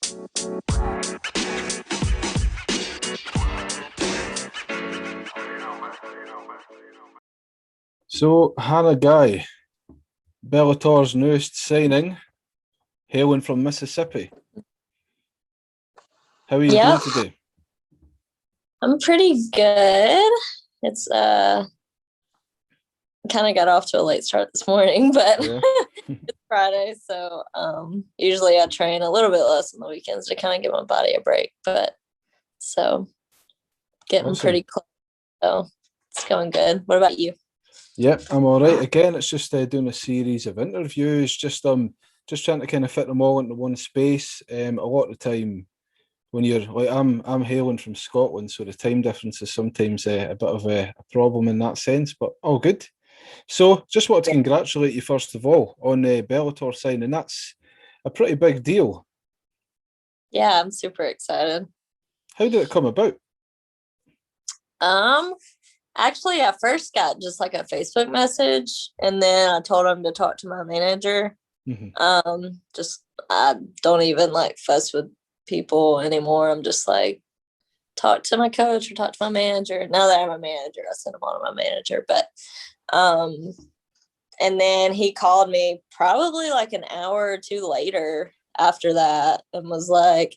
So, Hannah Guy, Bellator's newest signing, hailing from Mississippi. How are you doing today? I'm pretty good. It's kind of got off to a late start this morning, but Yeah. it's Friday, so usually I train a little bit less on the weekends to kind of give my body a break. But so getting pretty close, so it's going good. What about you? Yep, I'm all right. Again, it's just doing a series of interviews, just trying to kind of fit them all into one space. A lot of the time when you're like I'm hailing from Scotland, so the time difference is sometimes a bit of a problem in that sense, but all good. So just want to congratulate you first of all on the Bellator signing. That's a pretty big deal. Yeah, I'm super excited. How did it come about? Actually, I first got just like a Facebook message, and then I told him to talk to my manager. Just I don't even like fuss with people anymore. I'm just like, talk to my coach or talk to my manager. Now that I'm a manager, I sent him on to my manager. But and then he called me probably like an hour or two later after that and was like,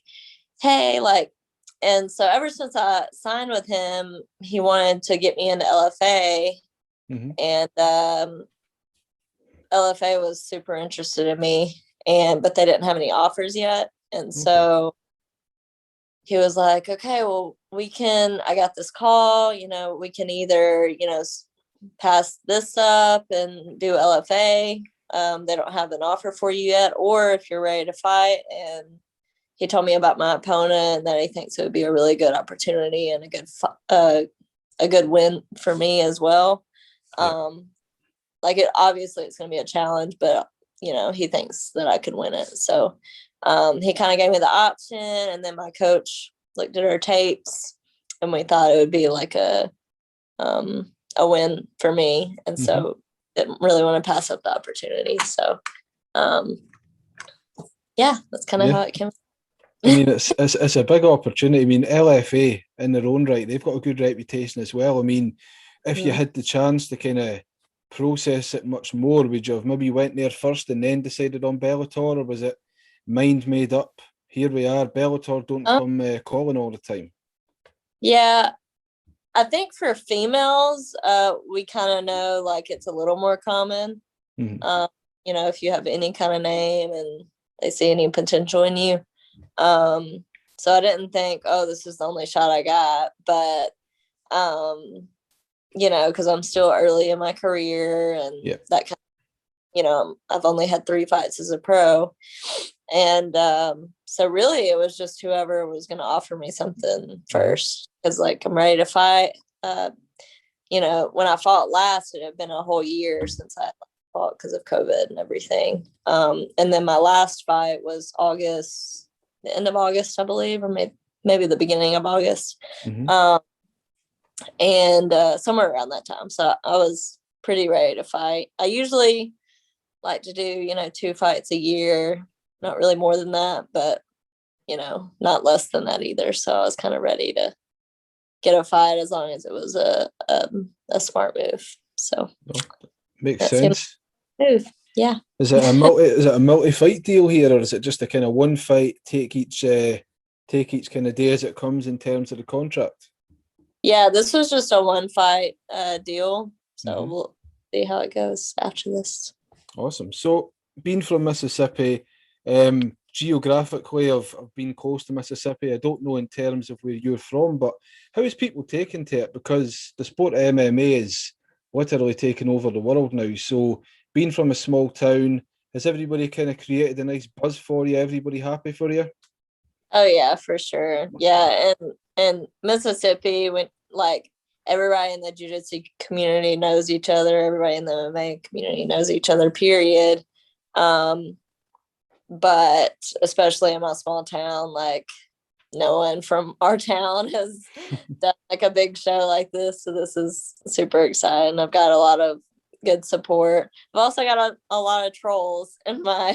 hey, like, and so ever since I signed with him, he wanted to get me into LFA. And LFA was super interested in me, but they didn't have any offers yet. And so he was like, okay, well, I got this call, we can either, pass this up and do LFA. They don't have an offer for you yet, or if you're ready to fight. And he told me about my opponent and that he thinks it would be a really good opportunity and a good win for me as well. Obviously it's going to be a challenge, but he thinks that I could win it. So he kind of gave me the option, and then my coach looked at our tapes and we thought it would be like a win for me. And so didn't really want to pass up the opportunity. So that's kind of how it came. I mean, it's a big opportunity. I mean, LFA in their own right, they've got a good reputation as well. I mean, if you had the chance to kind of process it much more, would you have maybe went there first and then decided on Bellator, or was it mind made up? Here we are, Bellator don't come calling all the time. Yeah, I think for females, we kind of know like it's a little more common. If you have any kind of name and they see any potential in you. So I didn't think, oh, this is the only shot I got, but because I'm still early in my career and that kind of, I've only had 3 fights as a pro. And so really it was just whoever was going to offer me something first, because like I'm ready to fight. When I fought last, it had been a whole year since I fought because of COVID and everything. And then my last fight was the end of August, I believe, or maybe the beginning of August. And somewhere around that time. So I was pretty ready to fight. I usually like to do, 2 fights a year, not really more than that, but, not less than that either. So I was kind of ready to get a fight as long as it was a smart move. So makes sense. Move. Yeah. Is it a multi-fight deal here, or is it just a kind of one fight, take each kind of day as it comes in terms of the contract? Yeah, this was just a one fight deal. So we'll see how it goes after this. Awesome. So being from Mississippi, geographically I've been close to Mississippi. I don't know in terms of where you're from, but how is people taking to it? Because the sport of MMA is literally taking over the world now. So being from a small town, has everybody kind of created a nice buzz for you? Everybody happy for you? Oh yeah, for sure. Yeah, and Mississippi, when like everybody in the jiu-jitsu community knows each other, everybody in the MMA community knows each other, period. But especially in my small town, like no one from our town has done like a big show like this. So this is super exciting. I've got a lot of good support. I've also got a lot of trolls in my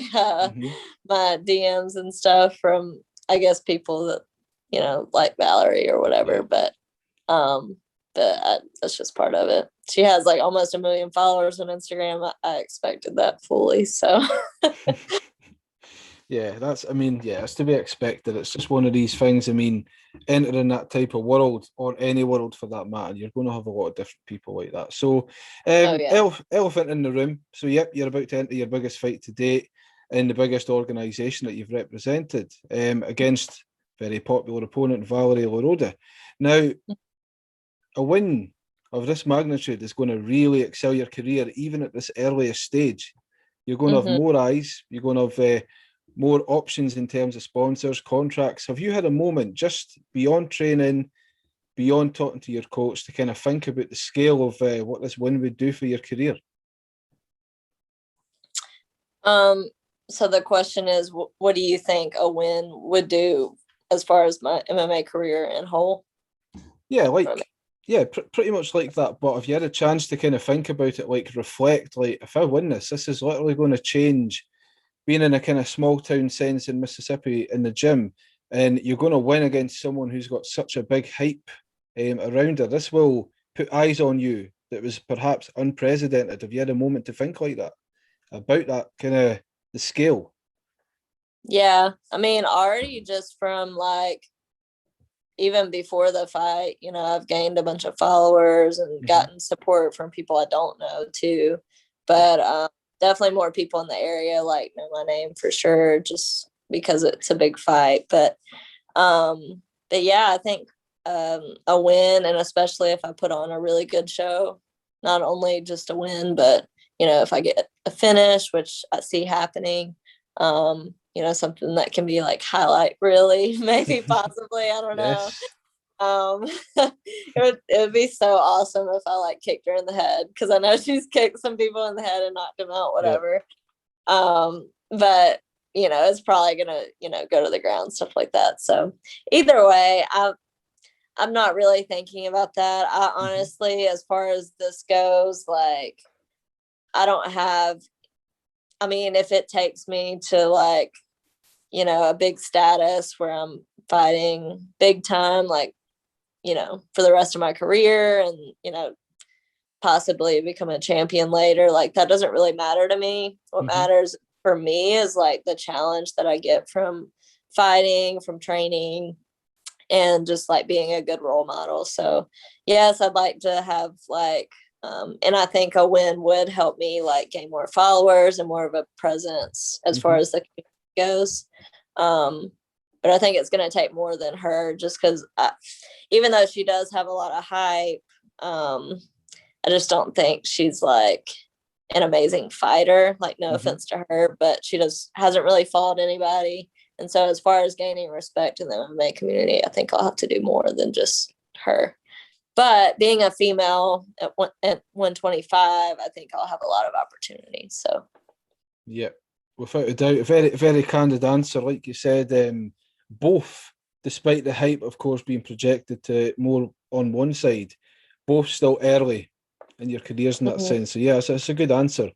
my DMs and stuff from I guess people that, you know, like Valerie or whatever, but that's just part of it. She has like almost 1 million followers on Instagram. I expected that fully. So Yeah, it's to be expected. It's just one of these things. I mean, entering that type of world, or any world for that matter, you're going to have a lot of different people like that. So, oh yeah. elephant in the room. So, yep, you're about to enter your biggest fight to date in the biggest organisation that you've represented, against very popular opponent Valerie Loroda. Now, a win of this magnitude is going to really excel your career, even at this earliest stage. You're going to have more eyes. You're going to have more options in terms of sponsors, contracts. Have you had a moment just beyond training, beyond talking to your coach, to kind of think about the scale of what this win would do for your career? So the question is, what do you think a win would do as far as my MMA career in whole? Yeah, pretty much like that. But if you had a chance to kind of think about it, like reflect, like if I win this is literally going to change being in a kind of small town sense in Mississippi in the gym, and you're going to win against someone who's got such a big hype around her. This will put eyes on you that was perhaps unprecedented. Have you had a moment to think like that about that kind of the scale? Yeah, I mean, already just from like even before the fight, you know, I've gained a bunch of followers and gotten support from people I don't know too. But definitely more people in the area like know my name for sure, just because it's a big fight. But yeah, I think a win, and especially if I put on a really good show, not only just a win, but you know, if I get a finish, which I see happening, you know, something that can be like highlight really, maybe possibly, I don't know. Yes. It would be so awesome if I like kicked her in the head, because I know she's kicked some people in the head and knocked them out, whatever. But you know, it's probably gonna, you know, go to the ground, stuff like that. So either way, I'm not really thinking about that. I honestly, as far as this goes, like I don't have, I mean, if it takes me to like, you know, a big status where I'm fighting big time, like, you know, for the rest of my career, and, you know, possibly become a champion later, like that doesn't really matter to me. What matters for me is like the challenge that I get from fighting, from training, and just like being a good role model. So yes, I'd like to have like, and I think a win would help me like gain more followers and more of a presence as far as the community goes. But I think it's going to take more than her, just because even though she does have a lot of hype, I just don't think she's like an amazing fighter. Like, no offense to her, but she hasn't really fought anybody. And so as far as gaining respect in the MMA community, I think I'll have to do more than just her. But being a female at 125, I think I'll have a lot of opportunities. So, yeah, without a doubt, a very, very candid answer. Like you said, both, despite the hype, of course, being projected to more on one side, both still early in your careers in that sense. So, yeah, it's a good answer.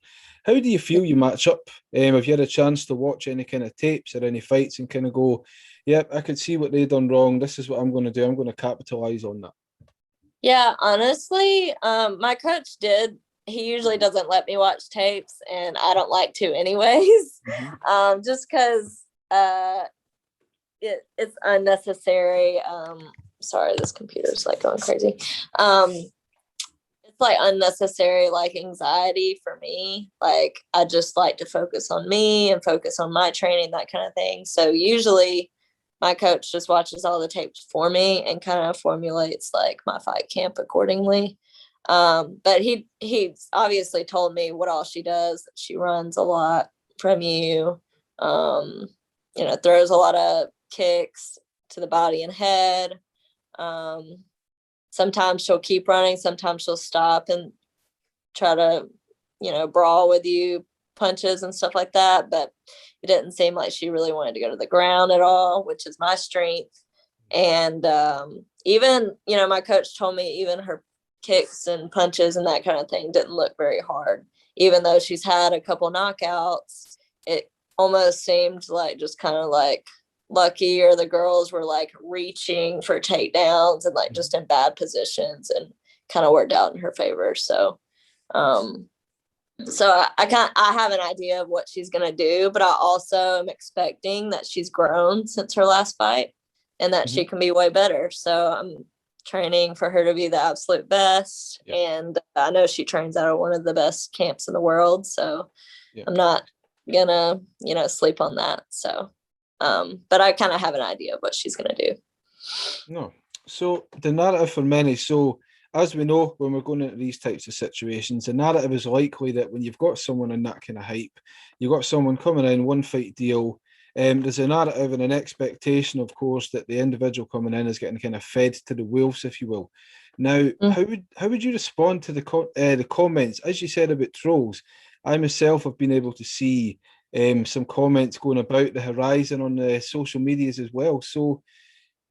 How do you feel you match up? Have you had a chance to watch any kind of tapes or any fights and kind of go, yep, I could see what they done wrong. This is what I'm going to do. I'm going to capitalize on that. Yeah, honestly, my coach did. He usually doesn't let me watch tapes, and I don't like to anyways, just because it's unnecessary. Sorry, this computer's like going crazy. It's like unnecessary like anxiety for me. Like I just like to focus on me and focus on my training, that kind of thing. So usually my coach just watches all the tapes for me and kind of formulates like my fight camp accordingly. But he's obviously told me what all she does. She runs a lot from you. You know, throws a lot of kicks to the body and head. Sometimes she'll keep running, sometimes she'll stop and try to, you know, brawl with you, punches and stuff like that. But it didn't seem like she really wanted to go to the ground at all, which is my strength. And even, you know, my coach told me even her kicks and punches and that kind of thing didn't look very hard. Even though she's had a couple knockouts, it almost seemed like just kind of like lucky, or the girls were like reaching for takedowns and like just in bad positions, and kind of worked out in her favor. So I have an idea of what she's gonna do, but I also am expecting that she's grown since her last fight and that she can be way better. So I'm training for her to be the absolute best. And I know she trains out of one of the best camps in the world. So I'm not gonna, sleep on that. So but I kind of have an idea of what she's gonna do. No. So the narrative for many, so as we know, when we're going into these types of situations, the narrative is likely that when you've got someone in that kind of hype, you've got someone coming in, one fight deal, there's a narrative and an expectation, of course, that the individual coming in is getting kind of fed to the wolves, if you will. Now, how would you respond to the comments, as you said, about trolls? I myself have been able to see some comments going about the horizon on the social medias as well. So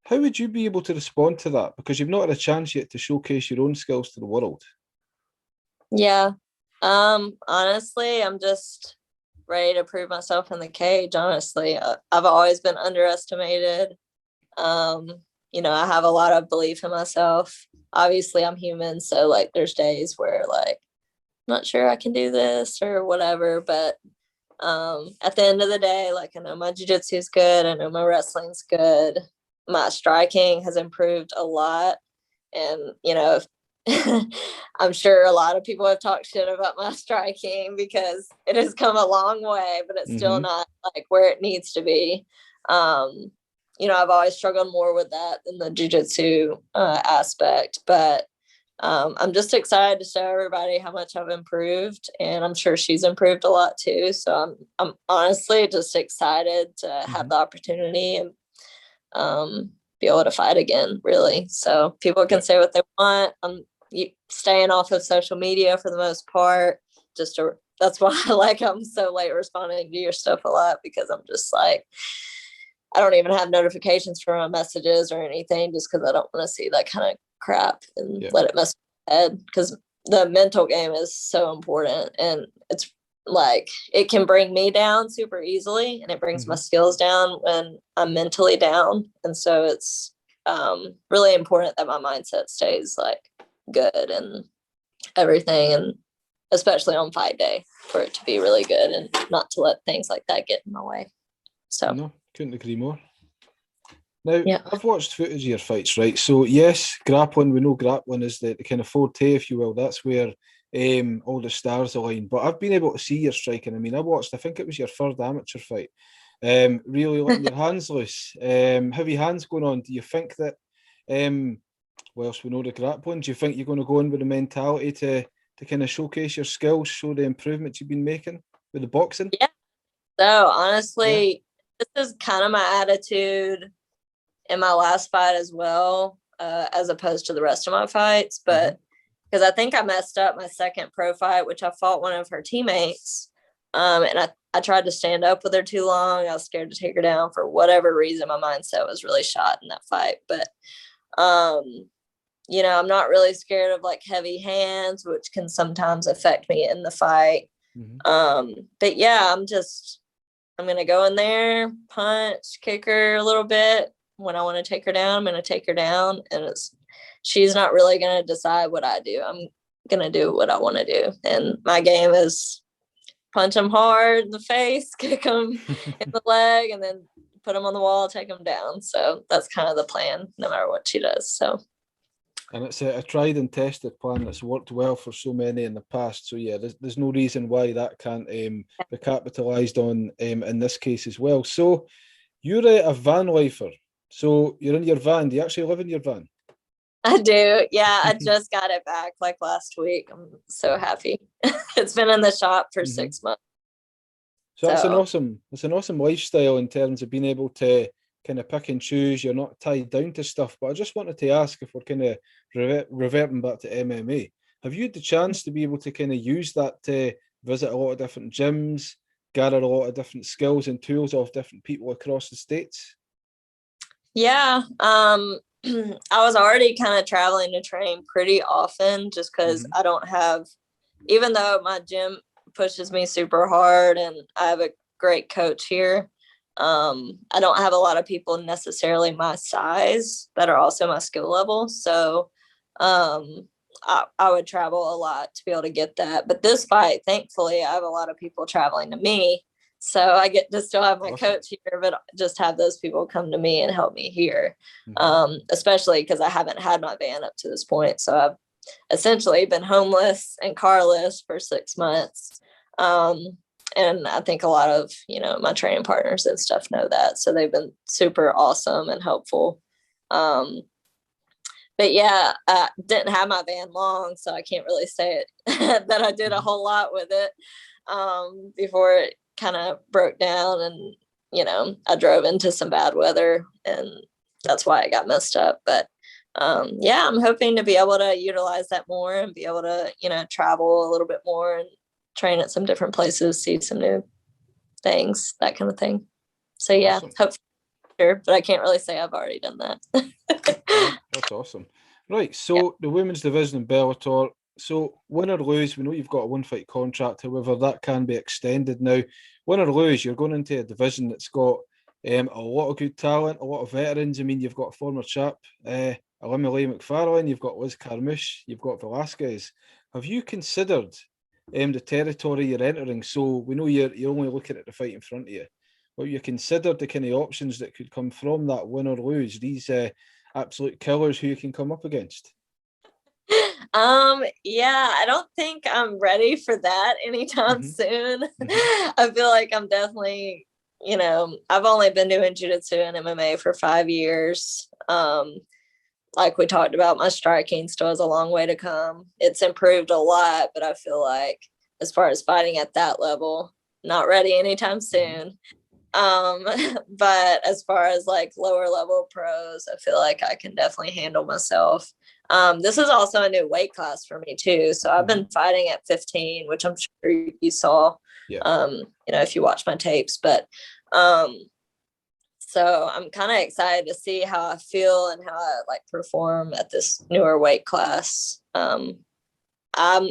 how would you be able to respond to that? Because you've not had a chance yet to showcase your own skills to the world. Yeah. Honestly, I'm just ready to prove myself in the cage. Honestly, I've always been underestimated. I have a lot of belief in myself. Obviously, I'm human, so like there's days where like I'm not sure I can do this or whatever, but at the end of the day, like I know my jiu-jitsu is good, I know my wrestling's good, my striking has improved a lot, and I'm sure a lot of people have talked shit about my striking because it has come a long way, but it's still not like where it needs to be. I've always struggled more with that than the jiu-jitsu aspect, but I'm just excited to show everybody how much I've improved, and I'm sure she's improved a lot too. So I'm honestly just excited to have the opportunity and be able to fight again, really. So people can say what they want. I'm staying off of social media for the most part. That's why I'm so late responding to your stuff a lot, because I'm just like, I don't even have notifications for my messages or anything, just because I don't want to see that kind of crap and let it mess with my head, because the mental game is so important, and it's like it can bring me down super easily, and it brings my skills down when I'm mentally down. And so it's really important that my mindset stays like good and everything, and especially on fight day, for it to be really good and not to let things like that get in my way. So no, couldn't agree more. Now, I've watched footage of your fights, right? So, yes, grappling, we know grappling is the kind of forte, if you will. That's where all the stars align. But I've been able to see your striking. I mean, I think it was your third amateur fight. Really letting your hands loose. Heavy hands going on. Do you think that, whilst we know the grappling, do you think you're going to go in with the mentality to kind of showcase your skills, show the improvements you've been making with the boxing? Yeah. So, honestly, this is kind of my attitude in my last fight as well, as opposed to the rest of my fights. But because I think I messed up my second pro fight, which I fought one of her teammates. And I tried to stand up with her too long. I was scared to take her down for whatever reason. My mindset was really shot in that fight. But, I'm not really scared of like heavy hands, which can sometimes affect me in the fight. But yeah, I'm going to go in there, punch, kick her a little bit. When I want to take her down, I'm going to take her down. And she's not really going to decide what I do. I'm going to do what I want to do. And my game is punch them hard in the face, kick them in the leg, and then put them on the wall, take them down. So that's kind of the plan, no matter what she does. So. And it's a tried and tested plan that's worked well for so many in the past. So yeah, there's no reason why that can't be capitalised on in this case as well. So you're a van lifer. So you're in your van. Do you actually live in your van? I do. Yeah, I just got it back like last week. I'm so happy. It's been in the shop for 6 months. So that's an awesome lifestyle in terms of being able to kind of pick and choose. You're not tied down to stuff. But I just wanted to ask, if we're kind of reverting back to MMA, have you had the chance to be able to kind of use that to visit a lot of different gyms, gather a lot of different skills and tools off different people across the States? Yeah. I was already kind of traveling to train pretty often, just because I don't have, even though my gym pushes me super hard and I have a great coach here, I don't have a lot of people necessarily my size that are also my skill level. So I would travel a lot to be able to get that. But this fight, thankfully, I have a lot of people traveling to me. So I get to still have my coach here, but just have those people come to me and help me here. Especially because I haven't had my van up to this point. So I've essentially been homeless and carless for 6 months. And I think a lot of, my training partners and stuff know that. So they've been super awesome and helpful. But yeah, I didn't have my van long, so I can't really say it that I did a whole lot with it before it kind of broke down. And, I drove into some bad weather, and that's why it got messed up. But yeah, I'm hoping to be able to utilize that more and be able to, travel a little bit more and train at some different places, see some new things, that kind of thing. So yeah, awesome. hopefully, but I can't really say I've already done that. Yeah, that's awesome. Right, so the women's division in Bellator, so win or lose, we know you've got a 1-fight contract, however, that can be extended now. Win or lose, you're going into a division that's got a lot of good talent, a lot of veterans. I mean, you've got a former chap, Elimile McFarlane, you've got Liz Carmouche, you've got Velasquez. Have you considered the territory you're entering? So we know you're only looking at the fight in front of you. But you considered the kind of options that could come from that win or lose, these absolute killers who you can come up against? Yeah, I don't think I'm ready for that anytime soon. I feel like I'm definitely, I've only been doing jiu-jitsu and MMA for 5 years. Like we talked about, my striking still has a long way to come. It's improved a lot, but I feel like as far as fighting at that level, not ready anytime soon. But as far as like lower level pros, I feel like I can definitely handle myself. This is also a new weight class for me too. So I've been fighting at 15, which I'm sure you saw, if you watch my tapes, but, so I'm kind of excited to see how I feel and how I like perform at this newer weight class. I'm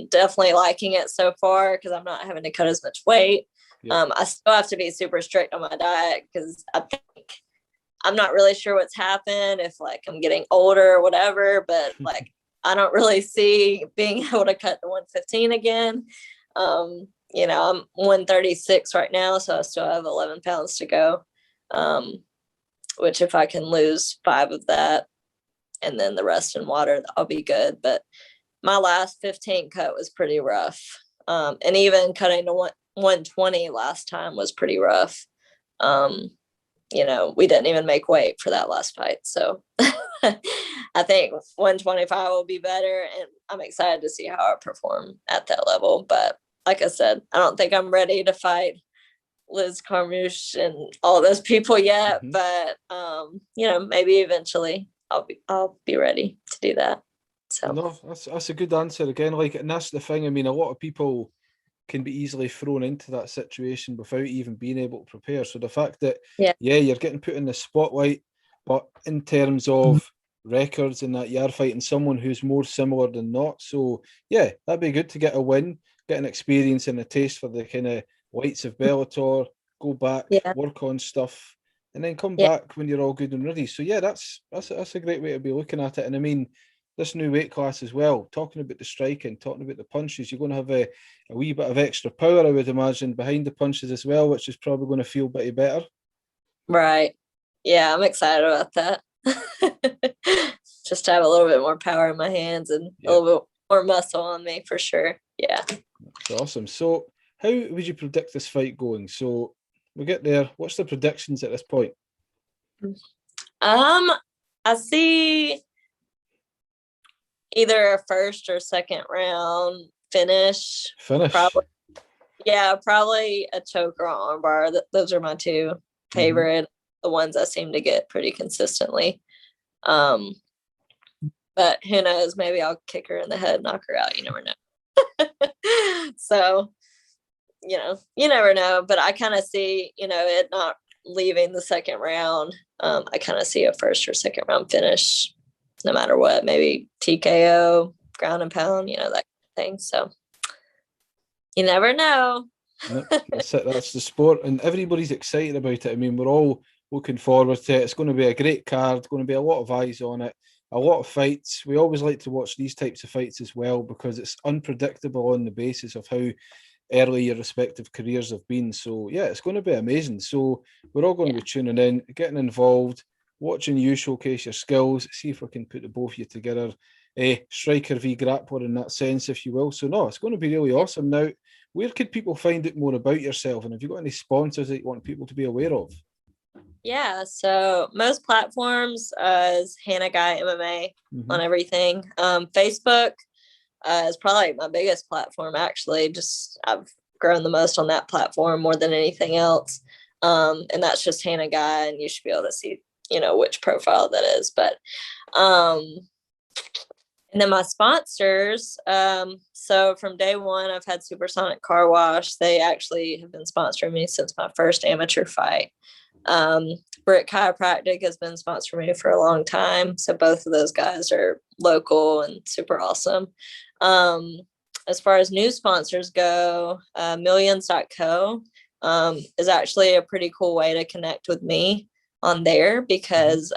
definitely liking it so far because I'm not having to cut as much weight. I still have to be super strict on my diet because I think I'm not really sure what's happened, if like I'm getting older or whatever, but like I don't really see being able to cut to 115 again. I'm 136 right now, so I still have 11 pounds to go. Which if I can lose 5 of that and then the rest in water, I'll be good. But my last 15 cut was pretty rough. And even cutting to 120 last time was pretty rough. We didn't even make weight for that last fight. So I think 125 will be better. And I'm excited to see how I perform at that level. But like I said, I don't think I'm ready to fight Liz Carmouche and all those people yet, but maybe eventually I'll be ready to do that. So no, that's a good answer again. Like, and that's the thing. I mean, a lot of people can be easily thrown into that situation without even being able to prepare. So the fact that you're getting put in the spotlight, but in terms of records and that, you are fighting someone who's more similar than not. So yeah, that'd be good to get a win, get an experience and a taste for the kind of lights of Bellator, go back, work on stuff, and then come back when you're all good and ready. So yeah, that's a great way to be looking at it. And I mean, this new weight class as well, talking about the striking, talking about the punches, you're going to have a wee bit of extra power, I would imagine, behind the punches as well, which is probably going to feel a bit better. Right. Yeah, I'm excited about that. Just to have a little bit more power in my hands and a little bit more muscle on me for sure. Yeah. That's awesome. So how would you predict this fight going? So we get there. What's the predictions at this point? I see either a first or second round finish. Probably a choke or armbar. Those are my 2 favorite, the ones I seem to get pretty consistently. But who knows? Maybe I'll kick her in the head, knock her out. You never know. So, you never know. But I kind of see, it not leaving the second round. I kind of see a first or second round finish, no matter what. Maybe TKO, ground and pound, that kind of thing. So you never know. No, that's it. That's the sport, and everybody's excited about it. I mean, we're all looking forward to it. It's going to be a great card. Going to be a lot of eyes on it. A lot of fights. We always like to watch these types of fights as well because it's unpredictable on the basis of how early your respective careers have been. So yeah, it's going to be amazing. So we're all going to be tuning in, getting involved, watching you showcase your skills, see if we can put the both of you together. Striker v grappler in that sense, if you will. So no, it's going to be really awesome. Now, where could people find out more about yourself? And have you got any sponsors that you want people to be aware of? Yeah, so most platforms is Hannah Guy MMA on everything. Facebook is probably my biggest platform, actually. Just I've grown the most on that platform more than anything else. And that's just Hannah Guy, and you should be able to see, which profile that is. But and then my sponsors, so from day one, I've had Supersonic Car Wash. They actually have been sponsoring me since my first amateur fight. Brick Chiropractic has been sponsoring me for a long time. So both of those guys are local and super awesome. As far as new sponsors go, millions.co is actually a pretty cool way to connect with me on there because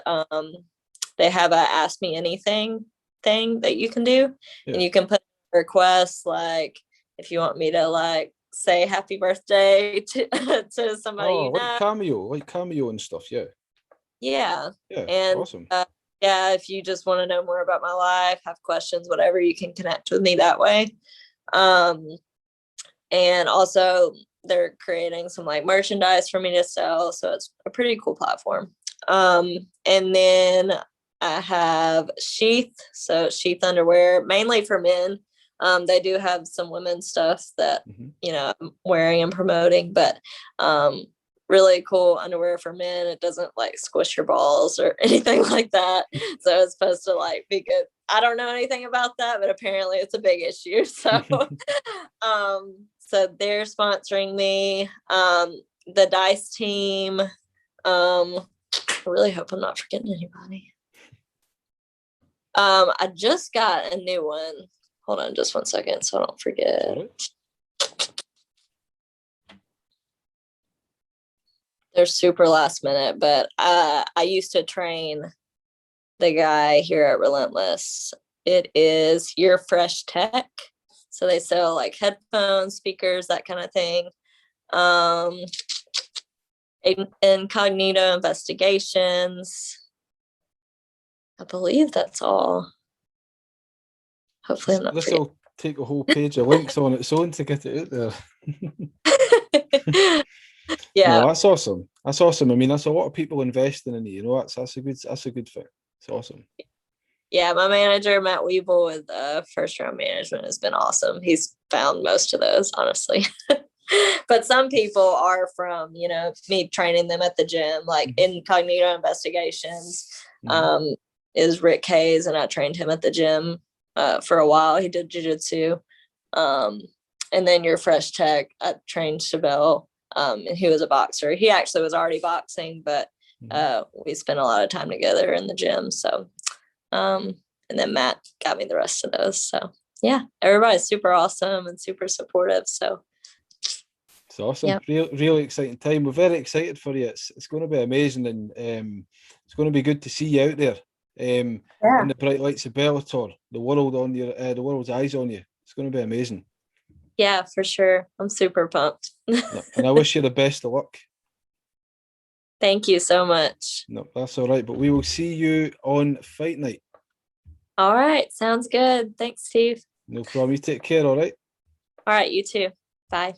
they have a Ask Me Anything thing that you can do. And you can put requests like if you want me to like say happy birthday to somebody like cameo and stuff. Yeah, and awesome. If you just want to know more about my life, have questions, whatever, you can connect with me that way. And also they're creating some like merchandise for me to sell, so it's a pretty cool platform. And then I have Sheath, so Sheath underwear, mainly for men. They do have some women's stuff that, I'm wearing and promoting, but really cool underwear for men. It doesn't like squish your balls or anything like that. So it's supposed to like be good. I don't know anything about that, but apparently it's a big issue. So, so they're sponsoring me. The Dice team. I really hope I'm not forgetting anybody. I just got a new one. Hold on just 1 second so I don't forget. They're super last minute, but I used to train the guy here at Relentless. It is Your Fresh Tech. So they sell like headphones, speakers, that kind of thing. Incognito Investigations. I believe that's all. Hopefully I'm not forgetting. This will take a whole page of links on its own to get it out there. No, that's awesome. That's awesome. I mean, that's a lot of people investing in it. That's a good thing. It's awesome. Yeah, my manager Matt Weeble with First Round Management has been awesome. He's found most of those, honestly. But some people are from, me training them at the gym, like Incognito Investigations. Is Rick Hayes, and I trained him at the gym for a while. He did jiu-jitsu. And then Your Fresh Tech, I trained Chevelle, and he was a boxer. He actually was already boxing, but we spent a lot of time together in the gym. So, and then Matt got me the rest of those. So yeah, everybody's super awesome and super supportive. So it's awesome. Really exciting time. We're very excited for you. It's going to be amazing, and it's going to be good to see you out there. In the bright lights of Bellator, the world's eyes on you. It's going to be amazing. Yeah, for sure. I'm super pumped. And I wish you the best of luck. Thank you so much. No, that's all right. But we will see you on fight night. All right. Sounds good. Thanks, Steve. No problem. You take care, all right? All right. You too. Bye.